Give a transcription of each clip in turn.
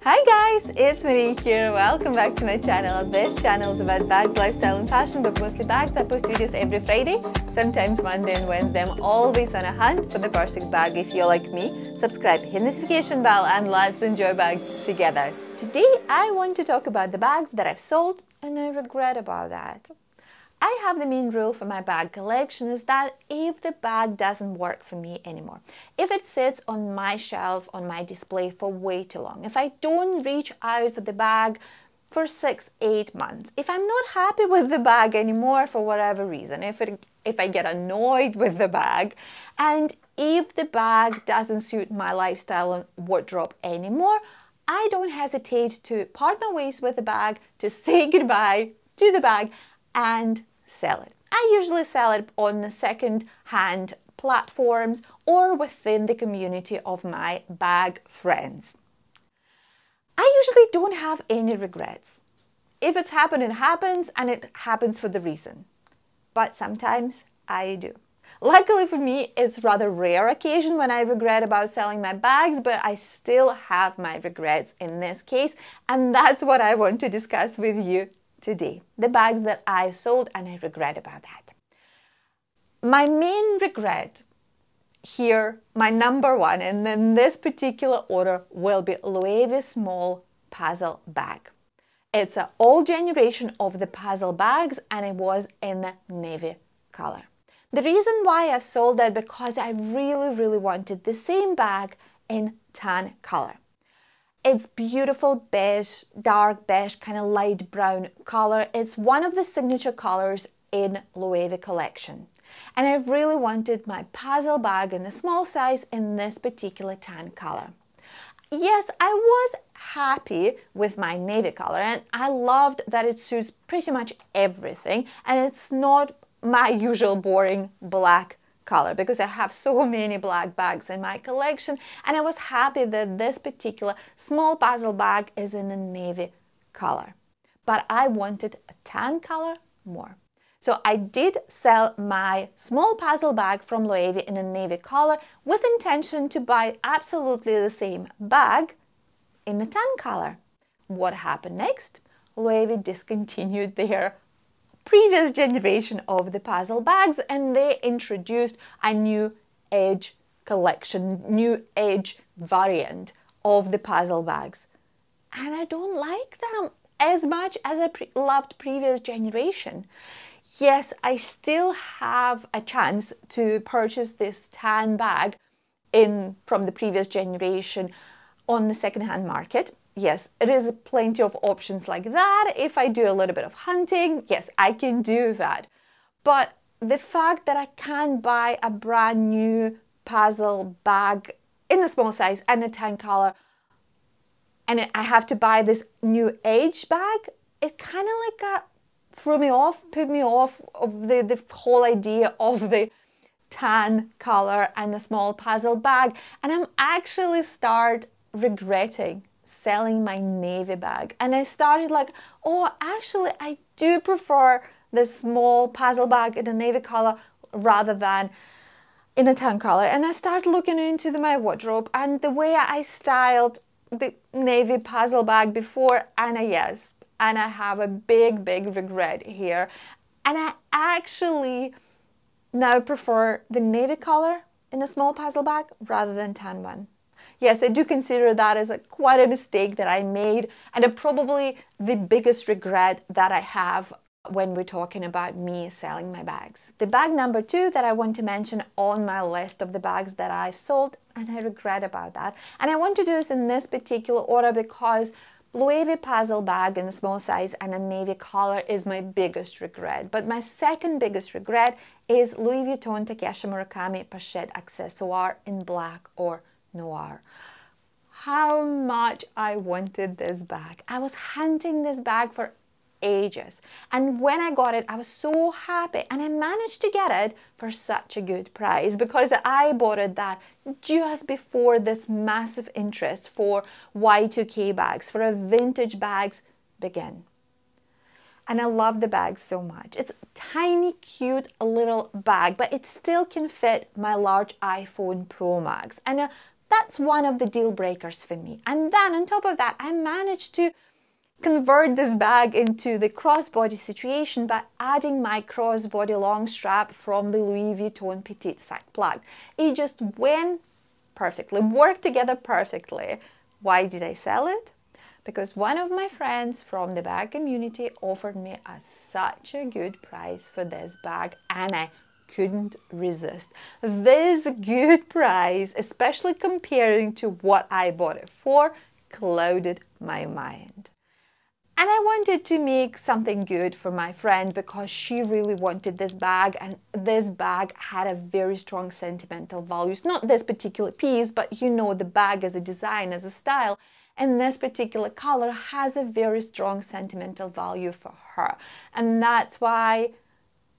Hi guys, it's Marie here. Welcome back to my channel. This channel is about bags, lifestyle and fashion, but mostly bags. I post videos every Friday, sometimes Monday and Wednesday. I'm always on a hunt for the perfect bag. If you're like me, subscribe, hit the notification bell, and let's enjoy bags together. Today I want to talk about the bags that I've sold and I regret about that. I have the main rule for my bag collection is that if the bag doesn't work for me anymore, if it sits on my shelf, on my display for way too long, if I don't reach out for the bag for 6-8 months, if I'm not happy with the bag anymore for whatever reason, if I get annoyed with the bag, and if the bag doesn't suit my lifestyle and wardrobe anymore, I don't hesitate to part my ways with the bag, to say goodbye to the bag, and sell it. I usually sell it on the second-hand platforms or within the community of my bag friends. I usually don't have any regrets. If it's happened, it happens, and it happens for the reason. But sometimes I do. Luckily for me, it's rather rare occasion when I regret about selling my bags, but I still have my regrets in this case, and that's what I want to discuss with you today. The bags that I sold and I regret about that. My main regret here, my number one, and in this particular order will be LOEWE Small Puzzle Bag. It's an old generation of the puzzle bags and it was in the navy color. The reason why I've sold that because I really wanted the same bag in tan color. It's beautiful beige, dark beige, kind of light brown color. It's one of the signature colors in LOEWE collection. And I really wanted my puzzle bag in a small size in this particular tan color. Yes, I was happy with my navy color and I loved that it suits pretty much everything and it's not my usual boring black color because I have so many black bags in my collection and I was happy that this particular small puzzle bag is in a navy color. But I wanted a tan color more. So I did sell my small puzzle bag from LOEWE in a navy color with intention to buy absolutely the same bag in a tan color. What happened next? LOEWE discontinued their previous generation of the puzzle bags and they introduced a new age collection, new age variant of the puzzle bags. And I don't like them as much as I loved previous generation. Yes, I still have a chance to purchase this tan bag from the previous generation on the second-hand market. Yes, it is plenty of options like that. If I do a little bit of hunting, yes, I can do that. But the fact that I can't buy a brand new puzzle bag in a small size and a tan color, and I have to buy this new age bag, it kind of like threw me off, put me off of the whole idea of the tan color and a small puzzle bag. And I'm actually start regretting selling my navy bag and I started like, oh, actually I do prefer the small puzzle bag in a navy color rather than in a tan color. And I started looking into my wardrobe and the way I styled the navy puzzle bag before, and I have a big regret here, and I actually now prefer the navy color in a small puzzle bag rather than tan one. Yes, I do consider that as quite a mistake that I made and probably the biggest regret that I have when we're talking about me selling my bags. The bag number two that I want to mention on my list of the bags that I've sold, and I regret about that. And I want to do this in this particular order because LOEWE puzzle bag in a small size and a navy color is my biggest regret. But my second biggest regret is Louis Vuitton Pochette Accessoires in black or noir. How much I wanted this bag. I was hunting this bag for ages. And when I got it, I was so happy. And I managed to get it for such a good price because I bought it that just before this massive interest for Y2K bags, for vintage bags began. And I love the bag so much. It's a tiny, cute little bag, but it still can fit my large iPhone Pro Max. And That's one of the deal breakers for me. And then on top of that, I managed to convert this bag into the crossbody situation by adding my crossbody long strap from the Louis Vuitton Petite Sac Plug. It just went perfectly, worked together perfectly. Why did I sell it? Because one of my friends from the bag community offered me such a good price for this bag, and I couldn't resist. This good price, especially comparing to what I bought it for, clouded my mind. And I wanted to make something good for my friend because she really wanted this bag, and this bag had a very strong sentimental values. Not this particular piece, but you know, the bag as a design, as a style, and this particular color has a very strong sentimental value for her. And that's why,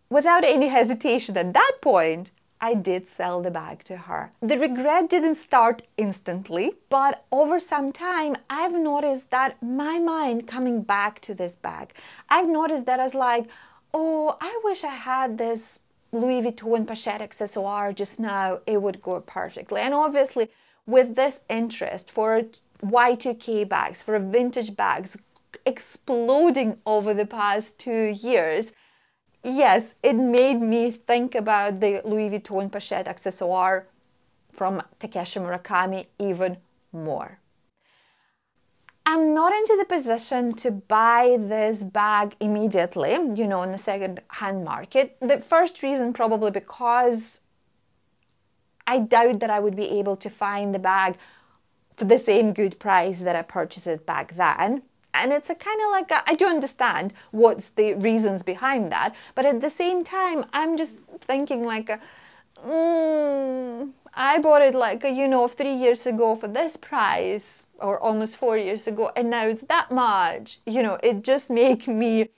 without any hesitation at that point, I did sell the bag to her. The regret didn't start instantly, but over some time, I've noticed that my mind coming back to this bag. I've noticed that as like, oh, I wish I had this Louis Vuitton Pochette Accessoire just now, it would go perfectly. And obviously, with this interest for Y2K bags, for vintage bags exploding over the past 2 years, yes, it made me think about the Louis Vuitton Pochette Accessoire from Takeshi Murakami even more. I'm not into the position to buy this bag immediately, you know, in the second-hand market. The first reason probably because I doubt that I would be able to find the bag for the same good price that I purchased it back then. And it's a kind of like, I do understand what's the reasons behind that, but at the same time, I'm just thinking like, I bought it like, you know, 3 years ago for this price, or almost 4 years ago, and now it's that much. You know, it just made me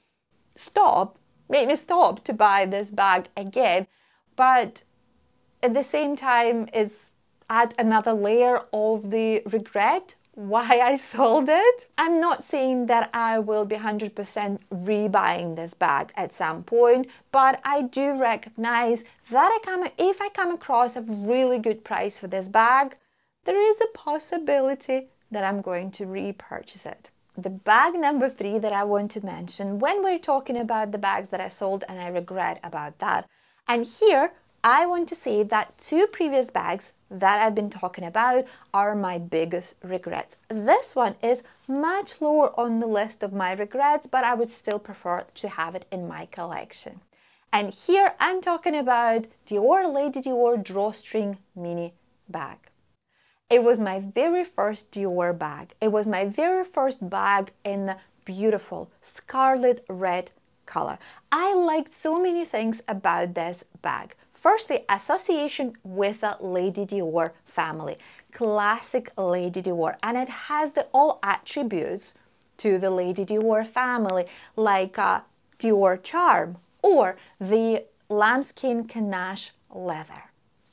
stop to buy this bag again. But at the same time, it's add another layer of the regret why I sold it. I'm not saying that I will be 100% rebuying this bag at some point, but I do recognize that if I come across a really good price for this bag, there is a possibility that I'm going to repurchase it. The bag number 3 that I want to mention when we're talking about the bags that I sold and I regret about that. And here, I want to say that 2 previous bags that I've been talking about are my biggest regrets. This one is much lower on the list of my regrets, but I would still prefer to have it in my collection. And here I'm talking about Dior Lady Dior Drawstring Mini Bag. It was my very first Dior bag. It was my very first bag in the beautiful scarlet red color. I liked so many things about this bag. Firstly, association with the Lady Dior family, classic Lady Dior, and it has all attributes to the Lady Dior family, like Dior charm or the lambskin ganache leather.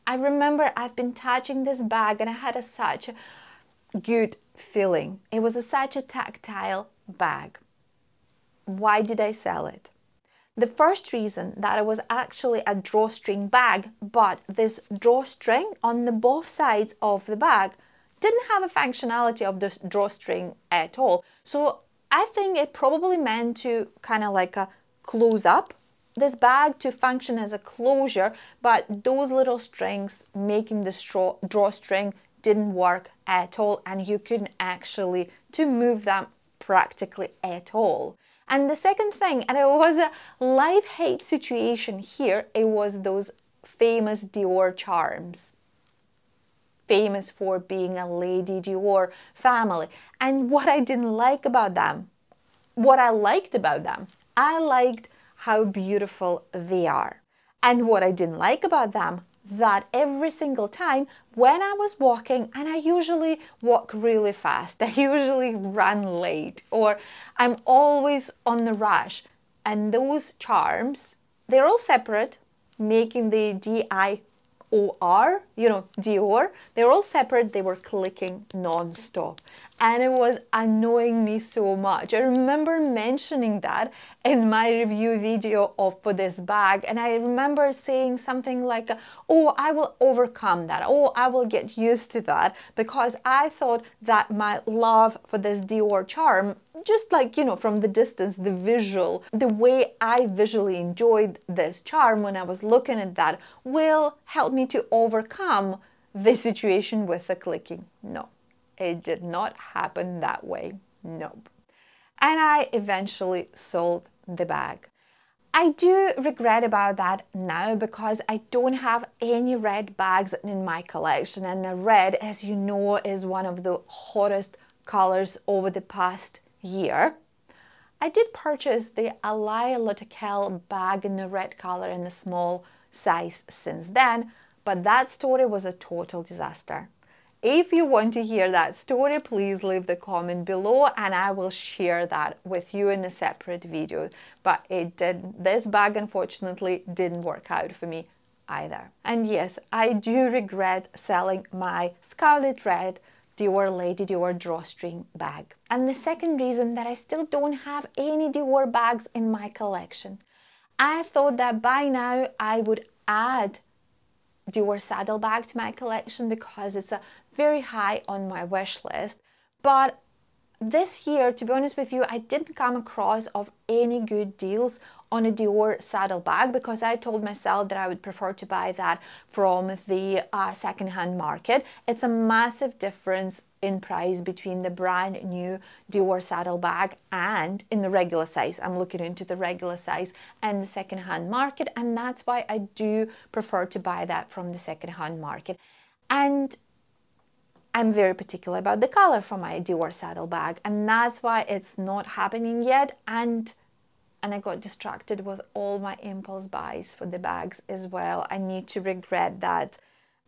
I remember I've been touching this bag and I had such a good feeling. It was such a tactile bag. Why did I sell it? The first reason that it was actually a drawstring bag, but this drawstring on the both sides of the bag didn't have a functionality of this drawstring at all. So I think it probably meant to kind of like close up this bag to function as a closure, but those little strings making the drawstring didn't work at all, and you couldn't actually to move them practically at all. And the second thing, and it was a love-hate situation here, it was those famous Dior charms. Famous for being a Lady Dior family. And what I didn't like about them, what I liked about them, I liked how beautiful they are. And what I didn't like about them, that every single time when I was walking, and I usually walk really fast, I usually run late, or I'm always on the rush, and those charms, they're all separate, making the DIOR D-O-R, you know, Dior. They're all separate. They were clicking non-stop. And it was annoying me so much. I remember mentioning that in my review video for this bag. And I remember saying something like, oh, I will overcome that. Oh, I will get used to that. Because I thought that my love for this Dior charm, just like, you know, from the distance, the visual, the way I visually enjoyed this charm when I was looking at that, will help me to overcome the situation with the clicking. No. It did not happen that way. Nope. And I eventually sold the bag. I do regret about that now because I don't have any red bags in my collection. And the red, as you know, is one of the hottest colors over the past year. I did purchase the LOEWE bag in the red color in the small size since then, but that story was a total disaster. If you want to hear that story, please leave the comment below and I will share that with you in a separate video. But this bag unfortunately didn't work out for me either. And yes, I do regret selling my scarlet red Dior Lady Dior Drawstring bag. And the second reason that I still don't have any Dior bags in my collection. I thought that by now I would add Dior saddle bag to my collection because it's a very high on my wish list. But this year, to be honest with you, I didn't come across of any good deals on a Dior saddle bag because I told myself that I would prefer to buy that from the second-hand market. It's a massive difference in price between the brand new Dior saddle bag and in the regular size. I'm looking into the regular size and the second-hand market, and that's why I do prefer to buy that from the second-hand market. And I'm very particular about the color for my Dior saddle bag, and that's why it's not happening yet. And I got distracted with all my impulse buys for the bags as well. I need to regret that.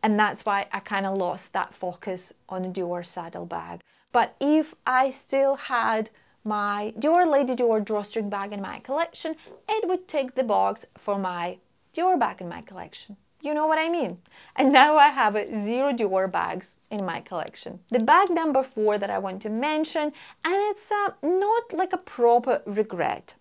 And that's why I kind of lost that focus on the Dior saddle bag. But if I still had my Dior Lady Dior Drawstring bag in my collection, it would tick the box for my Dior bag in my collection. You know what I mean? And now I have 0 Dior bags in my collection. The bag number 4 that I want to mention, and it's not like a proper regret.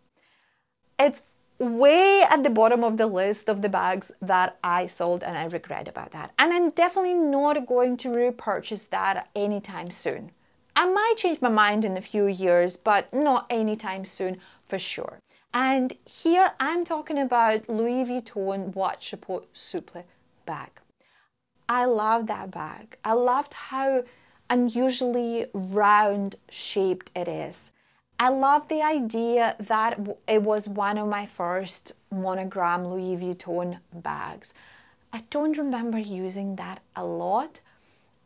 It's way at the bottom of the list of the bags that I sold and I regret about that. And I'm definitely not going to repurchase that anytime soon. I might change my mind in a few years, but not anytime soon for sure. And here I'm talking about Louis Vuitton Boite Chapeau Souple bag. I love that bag. I loved how unusually round shaped it is. I love the idea that it was one of my first monogram Louis Vuitton bags. I don't remember using that a lot,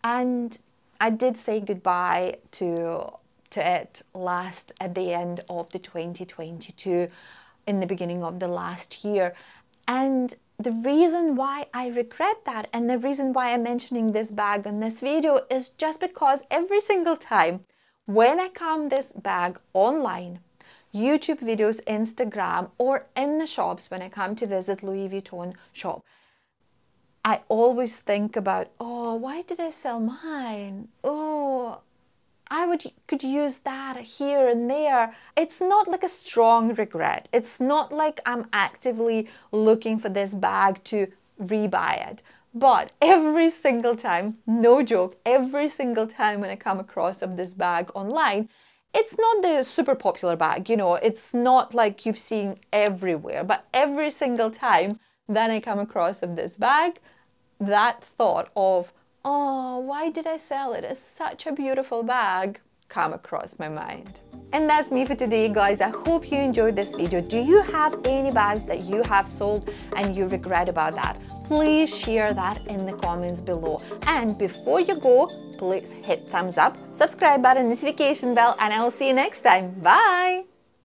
and I did say goodbye to it at the end of the 2022, in the beginning of the last year. And the reason why I regret that, and the reason why I'm mentioning this bag in this video, is just because every single time when I come this bag online, YouTube videos, Instagram, or in the shops when I come to visit Louis Vuitton shop, I always think about, oh, why did I sell mine? Oh, I could use that here and there. It's not like a strong regret. It's not like I'm actively looking for this bag to rebuy it. But every single time, no joke, every single time when I come across of this bag online, it's not the super popular bag, you know, it's not like you've seen everywhere, but every single time that I come across of this bag, that thought of, oh, why did I sell it? It's such a beautiful bag, come across my mind. And that's me for today, guys. I hope you enjoyed this video. Do you have any bags that you have sold and you regret about that? Please share that in the comments below. And before you go, please hit thumbs up, subscribe button, notification bell, and I will see you next time. Bye!